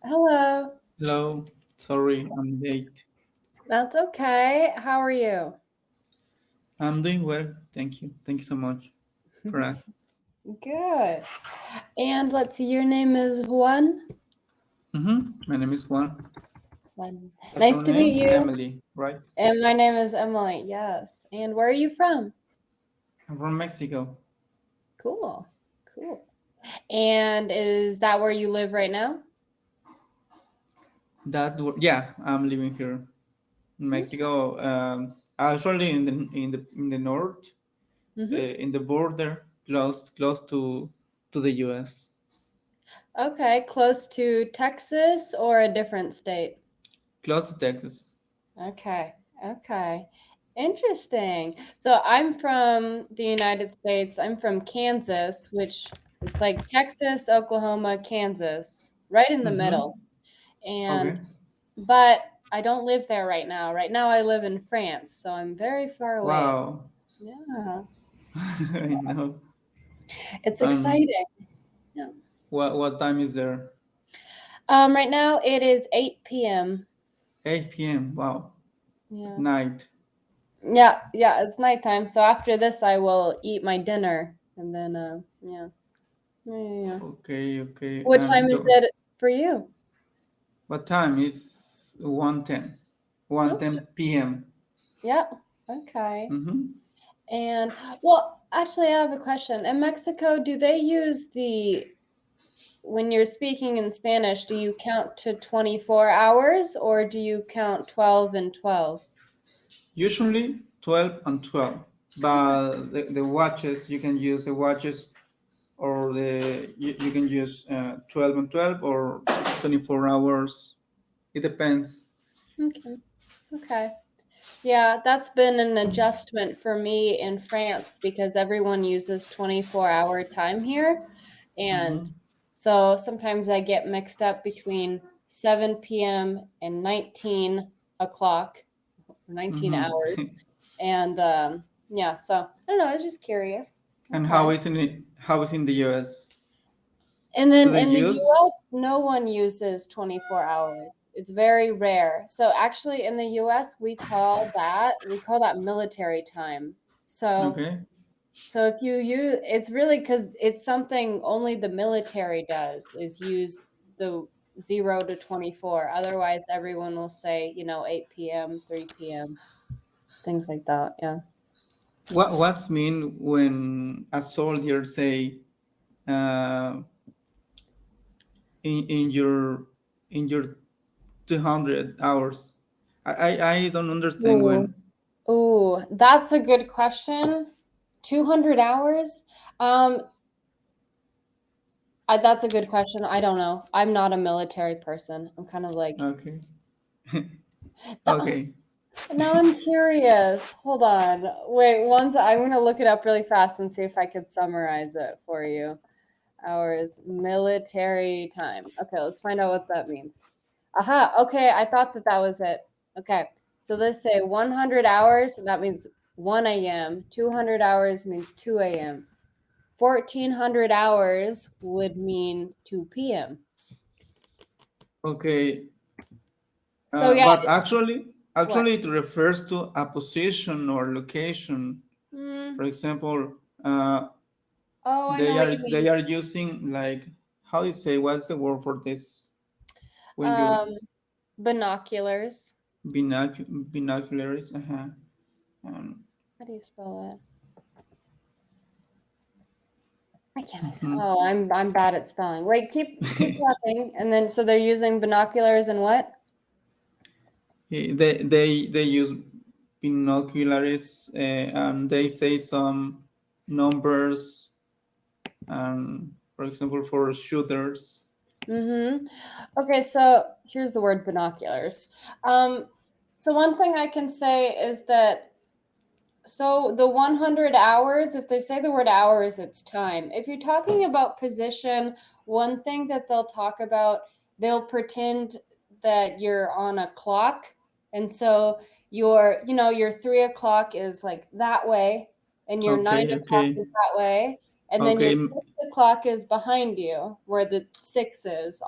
Hello. Hello, sorry, I'm late. That's okay. How are you? I'm doing well, thank you. Thank you so much for asking. Good. And let's see, your name is Juan? My name is Juan. Juan. What's Nice your to meet name? you. Emily, right? And my name is Emily. Yes. And where are you from? I'm from Mexico. Cool. Cool. And is that where you live right now? Yeah, I'm living here in Okay. Mexico. Actually, in the north, Mm-hmm. in the border, close to the U.S. Okay. Close to Texas or a different state? Close to Texas. Okay. Okay. Interesting. So I'm from the United States. I'm from Kansas, which it's like Texas, Oklahoma, Kansas, right in the Mm-hmm. middle. And Okay. but I don't live there right now. Right now I live in France, so I'm very far away. Wow. Yeah. I know. It's Um, exciting. Yeah. what time is there? Right now it is 8 p.m. 8 p.m. Wow. At Yeah. night. Yeah, yeah, it's nighttime. So after this I will eat my dinner and then yeah. Yeah, yeah, yeah. Okay, okay. What time is it for you? What time is 1:10? Okay. 1:10 p.m. Yeah. Okay. Mm-hmm. And well, actually, I have a question. In Mexico, do they use when you're speaking in Spanish, do you count to 24 hours or do you count 12 and 12? Usually 12 and 12. But the watches, you can use the watches or you can use 12 and 12 or 24 hours. It depends. Okay. Okay. Yeah, that's been an adjustment for me in France because everyone uses 24-hour time here. And Mm-hmm. so sometimes I get mixed up between 7 p.m. and 19 o'clock, 19 Mm-hmm. hours. And yeah, so I don't know, I was just curious. And Okay. how is in the US? And Do then they in the use? US, no one uses 24 hours. It's very rare. So actually in the US, we call that military time. So Okay. so if you use it's really cuz it's something only the military does is use the 0 to 24. Otherwise everyone will say, 8 p.m., 3 p.m., things like that. Yeah. What's mean when a soldier say uh, in your 200 hours? I don't understand Ooh. when. Ooh, that's a good question. 200 hours? Um, that's a good question. I don't know. I'm not a military person. I'm kind of like, Okay. Th- Okay. now I'm curious. Hold on. Wait, I'm gonna look it up really fast and see if I could summarize it for you. Hours, military time. Okay, let's find out what that means. Aha. Okay, I thought that was it. Okay, so let's say 100 hours. That means 1 a.m. 200 hours means 2 a.m. 1,400 hours would mean 2 p.m. Okay. So yeah. But actually, What? it refers to a position or location. For Hmm. example, Oh, I know they what are you they mean. are using like how do you say what's the word for this when you Um, Binoculars. binoculars. Uh-huh. Um, How do you spell it? I can't. mhm. Oh, I'm bad at spelling. Wait, keep talking. And then so they're using binoculars and what? They use binoculars and they say some numbers for example for shooters. Mm-hmm. Okay, so here's the word binoculars. Um, so one thing I can say is that the 100 hours, if they say the word hours, it's time. If you're talking about position, one thing that they'll talk about, they'll pretend that you're on a clock. And so your 3 o'clock is like that way, and your nine Okay, o'clock okay, is that way. And then your okay. 6 o'clock is behind you, where the six is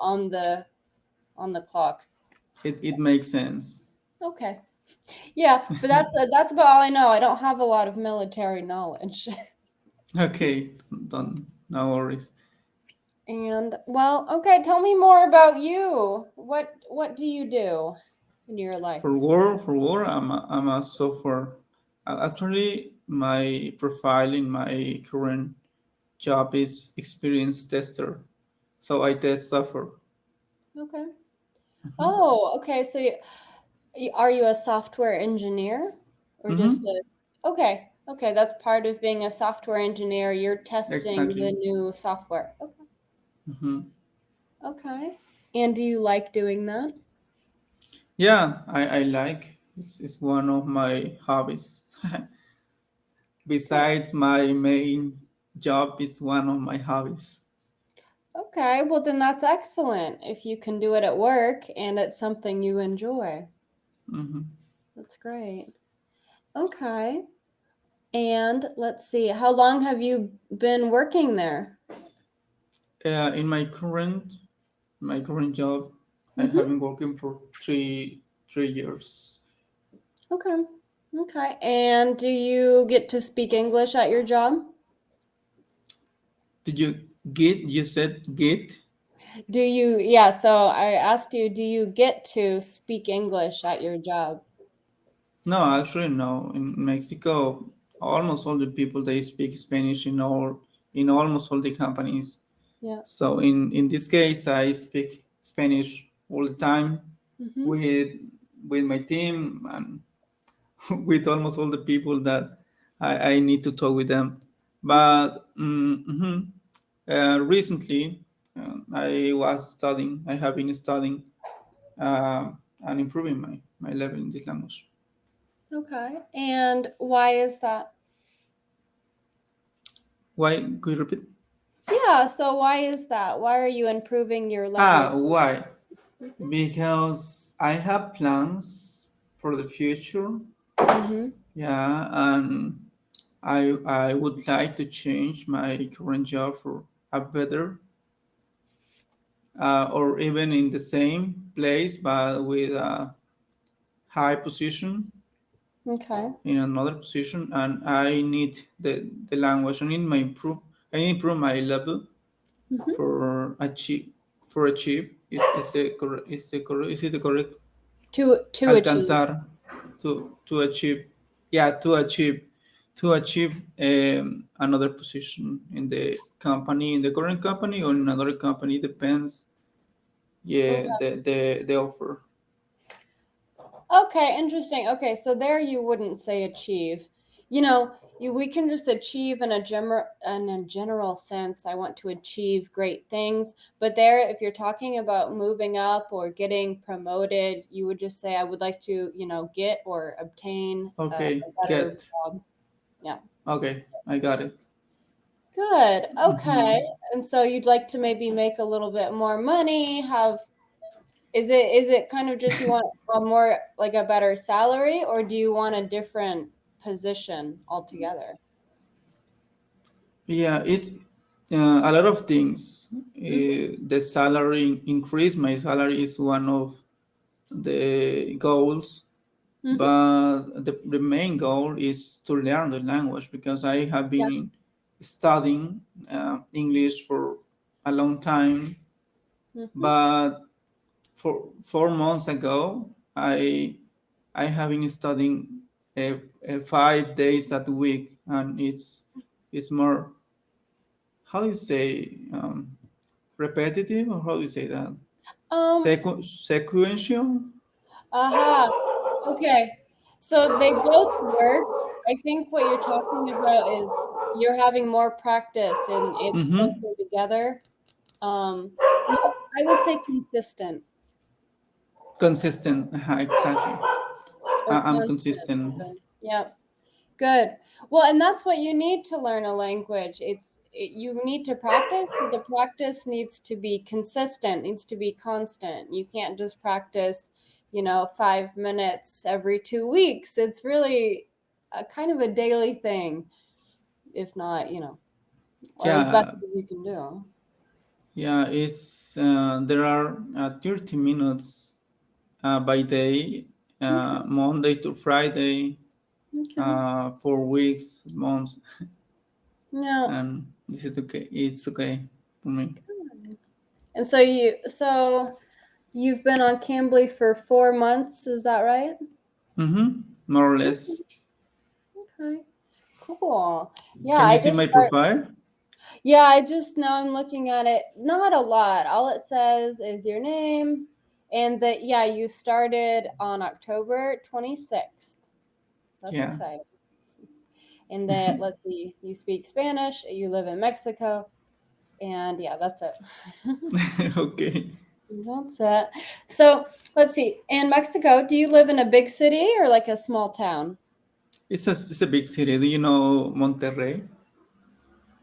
on the clock. It makes sense. Okay. Yeah, but that's about all I know. I don't have a lot of military knowledge. Okay, don't, no worries. And well, okay, tell me more about you. What do you do in your life? For work, I'm a software. Actually, my profile in my current job is experienced tester. So I test software. Okay. Oh, okay. So are you a software engineer or just Mm-hmm. a Okay. Okay, that's part of being a software engineer. You're testing the Exactly. new software. Okay. Mm-hmm. Okay. And do you like doing that? Yeah, I like. It's one of my hobbies. Besides my main job, it's one of my hobbies. Okay, well then that's excellent if you can do it at work and it's something you enjoy. Mm-hmm. That's great. Okay. And let's see, how long have you been working there? In my current job, I have Mm-hmm. been working for three years. Okay. Okay. And do you get to speak English at your job? Did you get? You said get? Yeah, so I asked you, do you get to speak English at your job? No, actually, no. In Mexico, almost all the people they speak Spanish in almost all the companies. Yeah. So in this case, I speak Spanish all the time Mm-hmm. with with my team and with almost all the people that I need to talk with them. Okay. But recently, I was studying. I have been studying and improving my level in this language. Okay. And why is that? Why? Could you repeat? Yeah, so why is that? Why are you improving your level? Why? Mhm. Because I have plans for the future. Mhm. Yeah, and I would like to change my current job for a better, or even in the same place but with a high position Okay. in another position, and I need the language. I need improve my level Mhm. for achieve is it the correct To achieve. alcanzar to achieve, yeah, to achieve another position in the current company or in another company, depends, yeah, Okay. the offer. Okay, interesting. Okay, so there you wouldn't say achieve. We can just achieve in a general sense. I want to achieve great things, but there, if you're talking about moving up or getting promoted, you would just say I would like to, get or obtain a Okay, better get. job. Yeah. Okay, I got it. Good. Okay. Hmm. And so you'd like to maybe make a little bit more money, is it kind of just you want a more like a better salary, or do you want a different position altogether? Yeah, it's a lot of things. Mhm. The salary increase, my salary is one of the goals, Mhm. but the main goal is to learn the language, because I have Yeah. been studying English for a long time. Mhm. But for 4 months ago, I have been studying 5 days a week, and it's more, how do you say, repetitive, or how do you say that, Um, sequential. aha. Okay. So they both work. I think what you're talking about is you're having more practice and it's Mm-hmm. closer together. Well, I would say consistent Consistent. Exactly. or I'm constant consistent. even. Yep. Good. Well, and that's what you need to learn a language. You need to practice, but the practice needs to be consistent, needs to be constant. You can't just practice, 5 minutes every 2 weeks. It's really a kind of a daily thing, if not, as best Yeah, as you can do. Yeah, it's there are 30 minutes by day, Okay. Monday to Friday, Okay. 4 weeks, months, No. and this is okay. It's okay for me. And so you've been on Cambly for 4 months, is that right? Mm-hmm. More or less. Okay. Cool. Yeah, Can you I see just my start. profile? Yeah, I just now I'm looking at it. Not a lot. All it says is your name and that yeah, you started on October 26th. That's Yeah. exciting. And that let's see, you speak Spanish, you live in Mexico, and yeah, that's it. Okay. That's it. So let's see. In Mexico, do you live in a big city or like a small town? It's a big city. Do you know Monterrey?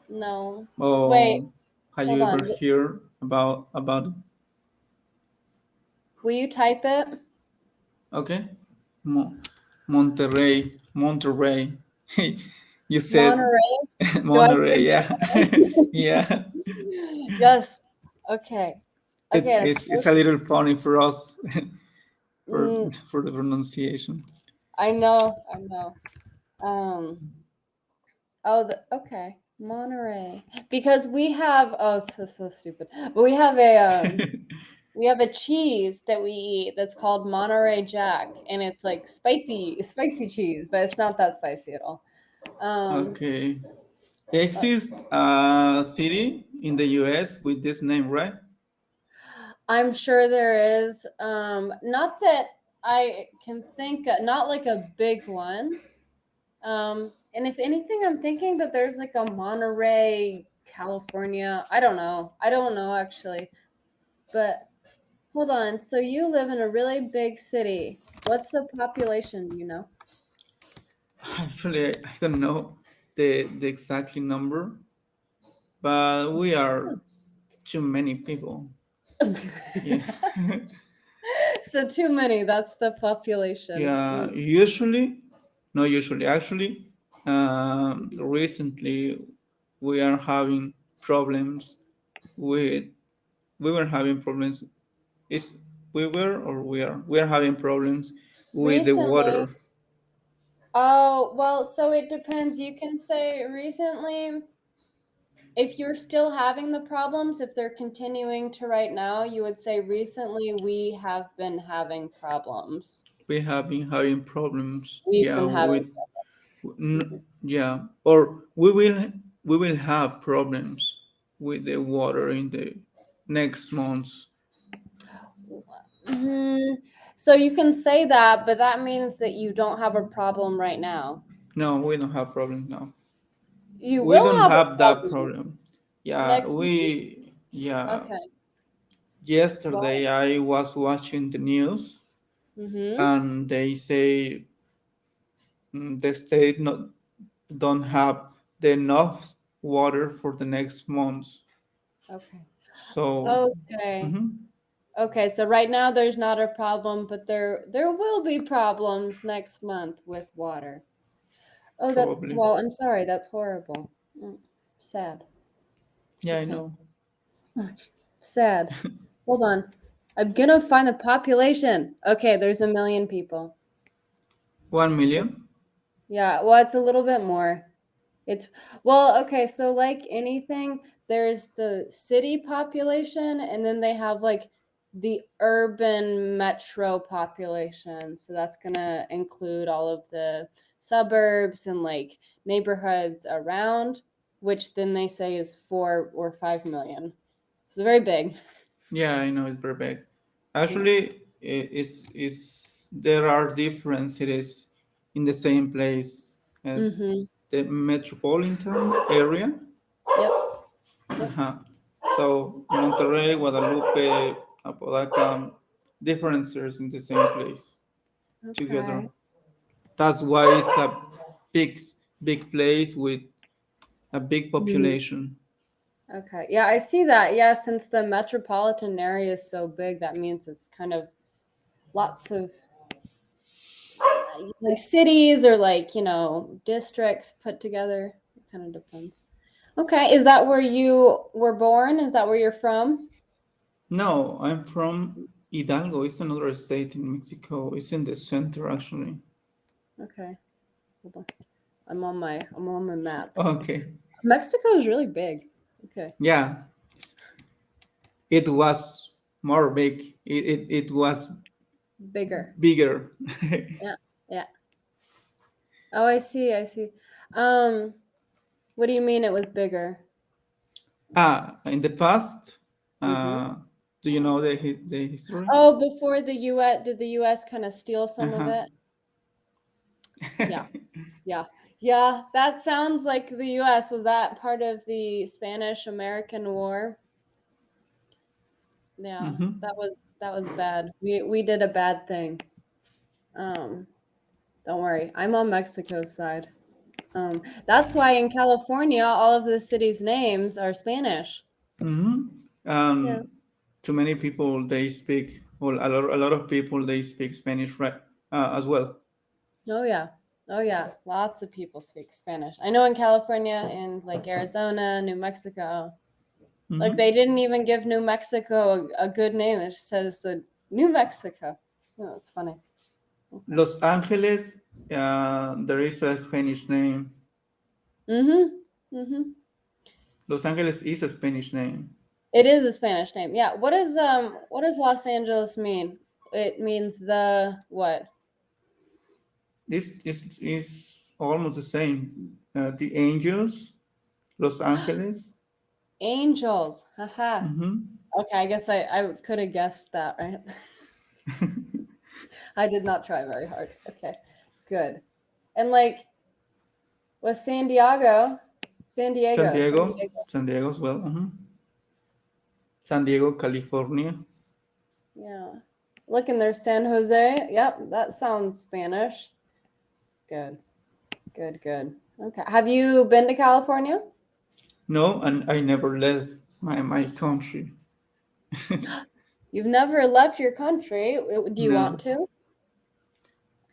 No. Wait, Or have hold you ever on. heard about it? Will you type it? Okay. Mo- Monterrey. You said Monterey. Do I Monterrey, say yeah. Yeah. yes. Okay. It's Okay. it's it's a little funny for us for Mm, for the pronunciation. I know. I know. Um. Oh, okay. Monterey. Because we have. Oh, it's so stupid. But we have a cheese that we eat that's called Monterey Jack, and it's like spicy cheese, but it's not that spicy at all. Um. Okay. uh, Exists a city in the US with this name, right? I'm sure there is. Not that I can think. Not like a big one. And if anything, I'm thinking that there's like a Monterey, California. I don't know. I don't know actually. But hold on. So you live in a really big city. What's the population, do you know? Actually, I don't know the exact number, but we are too many people. Yeah. So too many. That's the population. Yeah, usually, not usually, actually, recently we are having problems with, we were having problems, is we were or we are having problems with the Recently. water. Oh, well, so it depends. You can say recently, if you're still having the problems, if they're continuing to right now, you would say recently we have been having problems. We have been having problems, We've yeah, been having with, problems. yeah, or we will have problems with the water in the next months. Mhm. So you can say that, but that means that you don't have a problem right now. No, we don't have problems now. You We will don't have a have that problem problem. Yeah, next month. yeah, Okay. Well, yesterday I was watching the news mm-hmm. and they say the state not don't have the enough water for the next months. Okay. So, Okay. mhm, Okay, so right now there's not a problem, but there will be problems next month with water. Oh, probably. well, I'm sorry, that's horrible. Mm, sad. Yeah, I Okay. know. Sad. Hold on. I'm gonna find the population. Okay, there's 1 million people. 1 million? Yeah, well, it's a little bit more. It's well, okay, so like anything, there's the city population and then they have like the urban metro population. So that's gonna include all of the suburbs and like neighborhoods around, which then they say is 4 or 5 million. It's very big. Yeah, I know it's very big. Yeah. Actually, it's there are different cities in the same place. Mm-hmm. The metropolitan area. Yep. Yep. Uh-huh. So Monterrey, Guadalupe, Apodaca, different cities in the same place together. Okay. That's why it's a big, big place with a big Mhm. population. Okay. Yeah, I see that. Yeah, since the metropolitan area is so big, that means it's kind of lots of like cities or like, districts put together. It kind of depends. Okay. Is that where you were born? Is that where you're from? No, I'm from Hidalgo. It's another state in Mexico. It's in the center, actually. Okay. Hold on. I'm on my map. Okay. Mexico is really big. Okay. Yeah, it was more big. It was Bigger. bigger. Yeah. Yeah. Oh, I see. I see. Um, what do you mean it was bigger? In the past, Mm-hmm. do you know the history? Oh, before the U.S. Did the U.S. kind of steal some of Uh-huh. it? Yeah. Yeah. Yeah. That sounds like the U.S. Was that part of the Spanish-American War? Yeah. Mm-hmm. That was bad. We did a bad thing. Um, don't worry. I'm on Mexico's side. That's why in California, all of the cities' names are Spanish. Mm-hmm. Yeah. Too many people they speak, well, a lot of people they speak Spanish, right? As well. Oh yeah. Oh yeah. Lots of people speak Spanish. I know in California, in like Arizona, New Mexico, like Mm-hmm. they didn't even give New Mexico a good name. It just says New Mexico. Oh, that's funny. Okay. Los Angeles, there is a Spanish name. Mm-hmm. Mm-hmm. Los Angeles is a Spanish name. It is a Spanish name. Yeah. What does Los Angeles mean? It means the what? It's almost the same. The Angels, Los Angeles. Angels. Haha. Mm-hmm. Okay, I guess I could have guessed that, right? I did not try very hard. Okay. Good. And like was San Diego, San San Diego, Diego. San Diego as well. Mm-hmm. San Diego, California. Yeah. Look, and there's San Jose. Yep, that sounds Spanish. Good. Good, good. Okay. Have you been to California? No, and I never left my country. You've never left your country. Do you want No. to?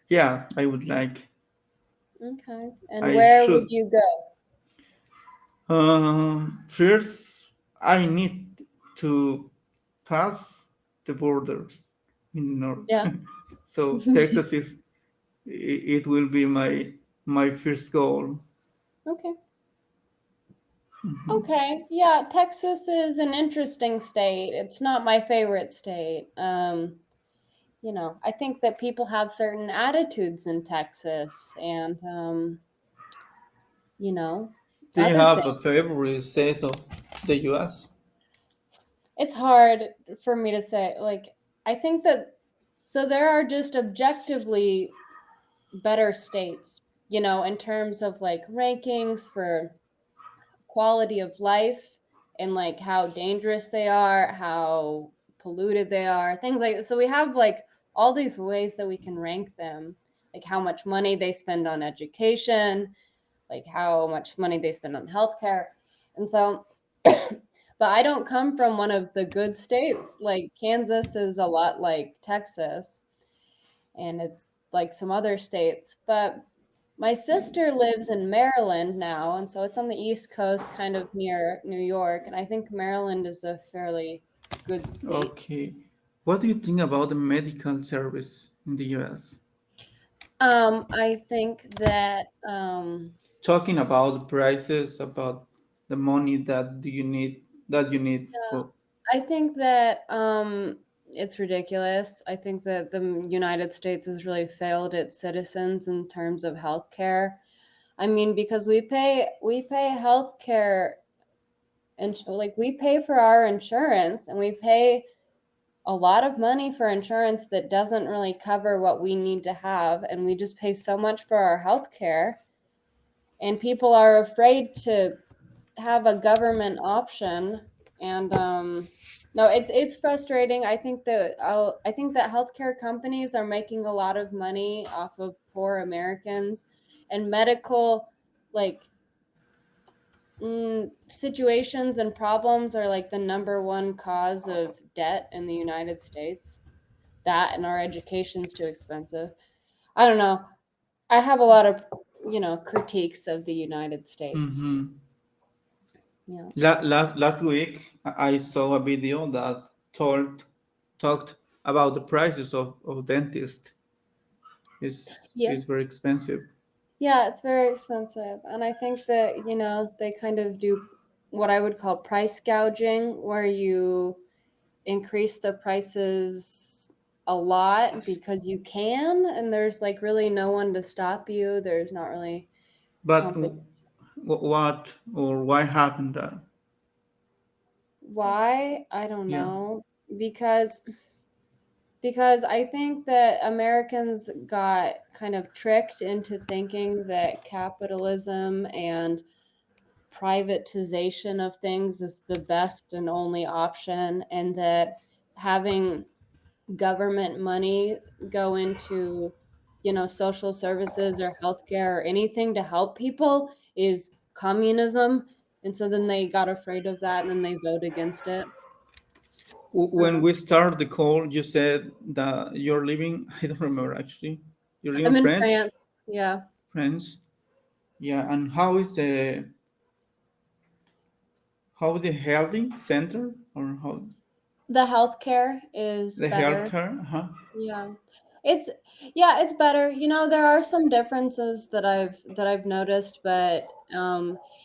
Yeah, I would like. Okay. And I where would should. you go? First, I need to pass the border in north. Yeah. So Texas is it will be my first goal. Okay. Mhm. Okay. Yeah, Texas is an interesting state. It's not my favorite state. I think that people have certain attitudes in Texas and you know, Do you other have things. a favorite state of the U.S.? It's hard for me to say. Like, I think that so there are just objectively better states, in terms of like rankings for quality of life and like how dangerous they are, how polluted they are, things like that. So we have like all these ways that we can rank them, like how much money they spend on education, like how much money they spend on healthcare. And so but I don't come from one of the good states. Like Kansas is a lot like Texas and it's like some other states, but my sister lives in Maryland now, and so it's on the East Coast, kind of near New York, and I think Maryland is a fairly good state. Okay. What do you think about the medical service in the U.S.? I think that Talking about the prices, about the money that you need for. I think that it's ridiculous. I think that the United States has really failed its citizens in terms of healthcare. I mean, because we pay healthcare and like we pay for our insurance and we pay a lot of money for insurance that doesn't really cover what we need to have, and we just pay so much for our health care, and people are afraid to have a government option. And no, it's frustrating. I think that healthcare companies are making a lot of money off of poor Americans, and medical like situations and problems are like the number one cause of debt in the United States. That and our education's too expensive. I don't know. I have a lot of, critiques of the United States. Mhm. Yeah. Last week, I saw a video that talked about the prices of dentist. Yeah. Is very expensive. Yeah, it's very expensive. And I think that, they kind of do what I would call price gouging, where you increase the prices a lot because you can, and there's like really no one to stop you. There's not really But competition. what or why happened that? Why? I don't Yeah, know. Because I think that Americans got kind of tricked into thinking that capitalism and privatization of things is the best and only option, and that having government money go into, social services or healthcare or anything to help people is communism. And so then they got afraid of that and then they vote against it. when we start the call, you said that you're living. I don't remember actually. You're living I'm in French, France. Yeah. France. Yeah, and how is the healthy center or how The healthcare is the better. healthcare? Uh-huh. Yeah. It's yeah, it's better. There are some differences that I've noticed, but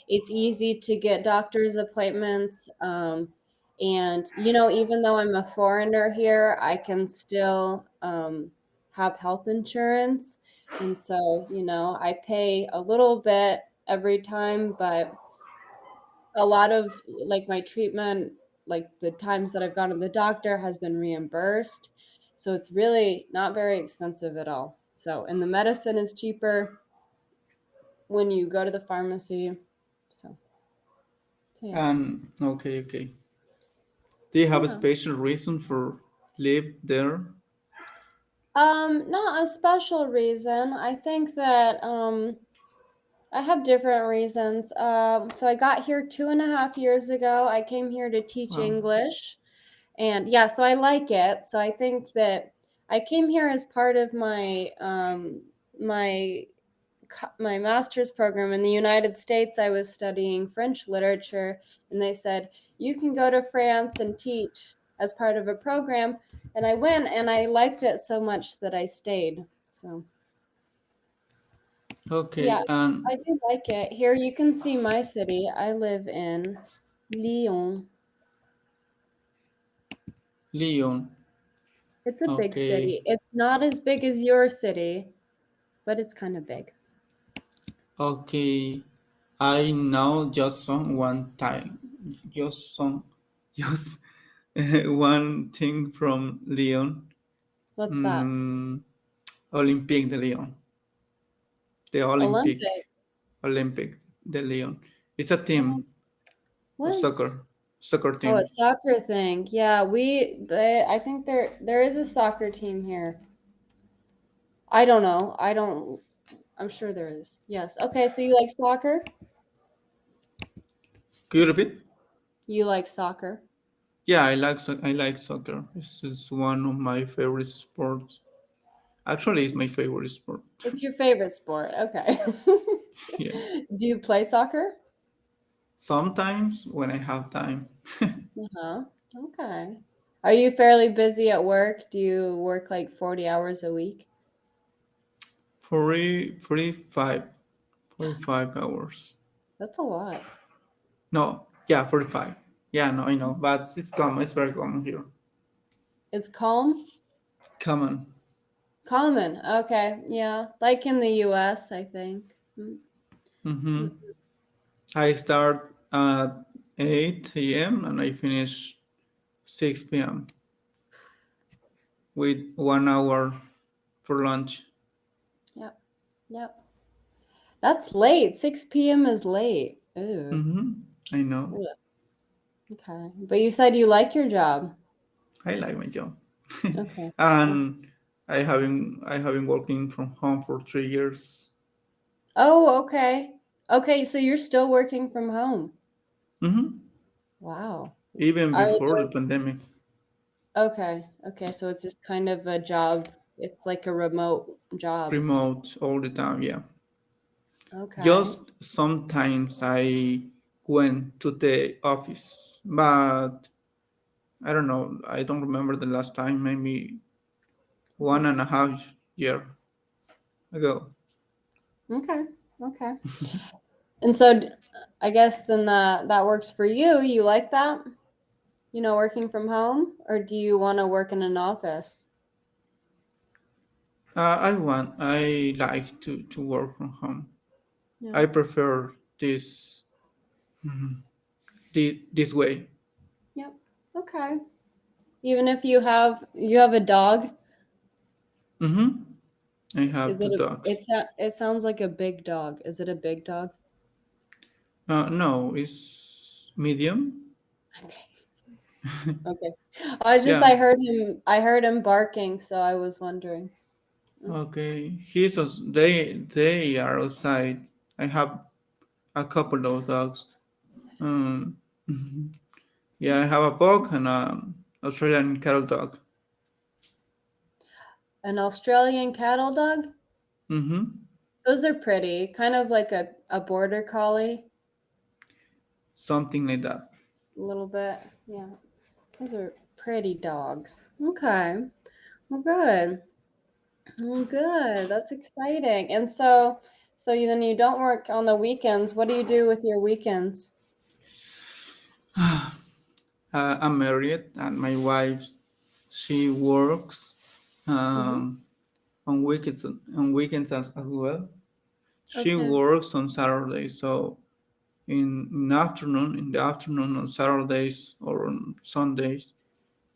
it's easy to get doctor's appointments. And even though I'm a foreigner here, I can still have health insurance. And so, I pay a little bit every time, but a lot of like my treatment, like the times that I've gone to the doctor has been reimbursed. So it's really not very expensive at all. So, and the medicine is cheaper when you go to the pharmacy. So, so yeah. And okay, okay. Do you have a Yeah. special reason for live there? Not a special reason. I think that I have different reasons. So I got here 2.5 years ago. I came here to teach Wow. English. And yeah, so I like it. So I think that I came here as part of my master's program in the United States. I was studying French literature, and they said you can go to France and teach as part of a program. And I went, and I liked it so much that I stayed. So yeah, Okay, and I do like it. Here you can see my city. I live in Lyon. Leon. It's a big Okay, city. It's not as big as your city, but it's kind of big. okay. I know just some one time, some, just one thing from Leon. What's that? Mm, Olympique de Lyon. The Olympic. Olympic de Lyon. It's a Oh, team of what? soccer Oh, a team. soccer thing. Yeah, I think there is a soccer team here. I don't know. I'm sure there is. Yes. Okay, so you like soccer? Could you repeat? You like soccer. Yeah, I like soccer. This is one of my favorite sports. Actually, it's my favorite sport. It's your favorite sport. Okay. Yeah. Do you play soccer? Sometimes when I have time. Uh-huh. Okay. Are you fairly busy at work? Do you work like 40 hours a week? 45, 45 hours. That's a lot. No, yeah, 45. Yeah, no, I know, but it's common. It's very common here. It's calm? Common. Common. Okay. Yeah. Like in the US, I think. Mm. Mm-hmm. I start at 8 a.m. and I finish 6 p.m. with 1 hour for lunch. Yep. Yep. That's late. 6 p.m. is late. Ooh. Mm-hmm. I know. Ugh. Okay. But you said you like your job. I like my job. Okay. And I have been working from home for 3 years. Oh, okay. Okay, so you're still working from home. Mm-hmm. Wow. Even Are before the there, pandemic. okay. Okay, so it's just kind of a job. It's like a remote job. Remote all the time, yeah. Okay. Just sometimes I went to the office, but I don't know. I don't remember the last time. Maybe 1.5 year ago. Okay. Okay. And so I guess then that works for you. You like that? Working from home, or do you want to work in an office? I like to work from home. Yeah. I prefer this way. Yep. Okay. Even if you have a dog, Mm-hmm. I is have two it a dogs. it sounds like a big dog. Is it a big dog? No, it's medium. Okay. Okay. I just Yeah. I heard him barking, so I was wondering. Okay. They are outside. I have a couple of dogs. Um, yeah, I have a pug and a Australian cattle dog. An Australian cattle dog? Mm-hmm. Those are pretty, kind of like a border collie, Something like that. a little bit. Yeah. Those are pretty dogs. Okay. Well, good. Well, good. That's exciting. And so then you don't work on the weekends. What do you do with your weekends? I'm married, and my wife she works Hmm. on weekends as well. She Okay. works on Saturdays, so in the afternoon on Saturdays or on Sundays,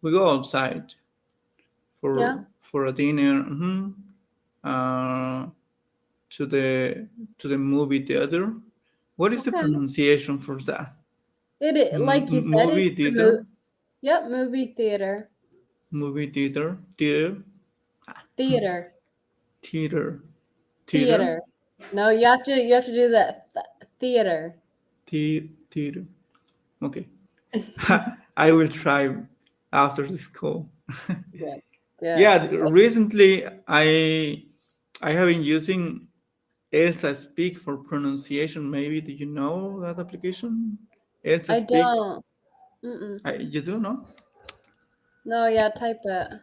we go outside Yeah. for a dinner. Uh, to the movie theater. What is the Okay. pronunciation for that? Like you said, Movie it's theater, yep, movie theater. movie theater, Theater. theater, theater, Theater. No, you have to do that. Theater. theater. Okay, I will try after this call. Good. Good. Yeah, recently I have been using Elsa Speak for pronunciation. Maybe do you know that application? Elsa I Speak. don't. Mm-mm. You do know? No, yeah, type it.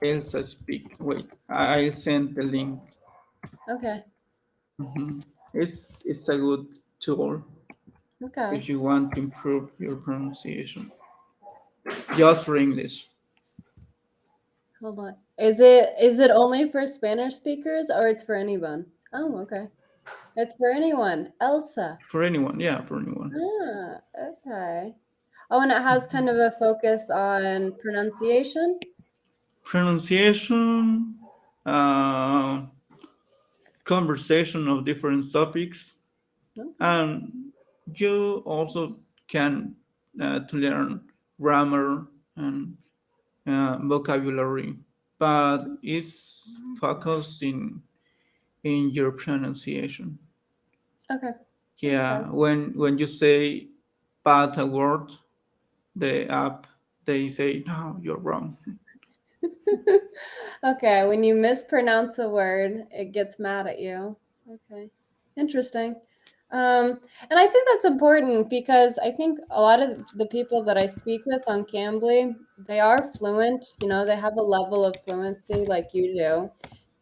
Elsa Speak. Wait, I'll send the link. Okay. It's a good tool Okay. if you want to improve your pronunciation. Just for English. Hold on. Is it only for Spanish speakers or it's for anyone? Oh, okay. It's for anyone. Elsa. For anyone, yeah, for anyone. Ah, okay. Oh, and it has kind of a focus on pronunciation. Pronunciation, uh, conversation of different topics, Okay. and you also can to learn grammar and vocabulary, but it's focused in your pronunciation. Okay. Okay. Yeah, when you say bad a word, the app they say no, you're wrong. Okay, when you mispronounce a word, it gets mad at you. Okay. Interesting. And I think that's important because I think a lot of the people that I speak with on Cambly, they are fluent, they have a level of fluency like you do.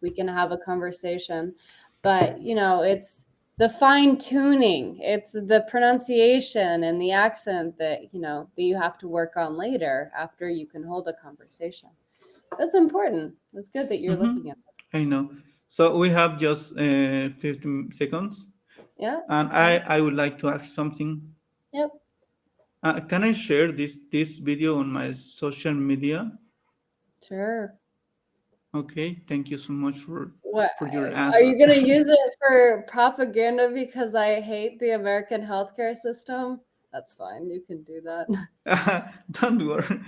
We can have a conversation. But, it's the fine tuning, it's the pronunciation and the accent that you have to work on later after you can hold a conversation. That's important. That's good that you're Hmm. looking at that. I know. So we have just 15 seconds, Yeah. and Yeah. I would like to ask something. Yep. Can I share this video on my social media? Sure. Okay, thank you so much What for your are answer. you gonna use it for propaganda because I hate the American healthcare system? That's fine. You can do that. Don't worry.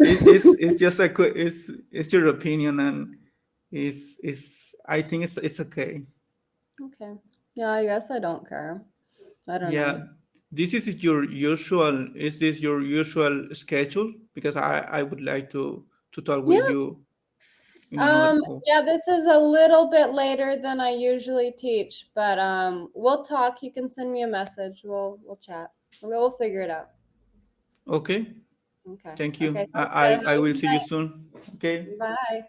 It's just a quick. It's your opinion, and it's. I think it's okay. Okay. Yeah, I guess I don't care. I don't know. Yeah, this is your usual. Is this your usual schedule? Because I would like to talk with Yeah, you. in another call. Yeah, this is a little bit later than I usually teach, but we'll talk. You can send me a message. We'll chat. We'll figure it out. Okay. Okay. Thank you. Okay. I will see you soon. Okay. Bye.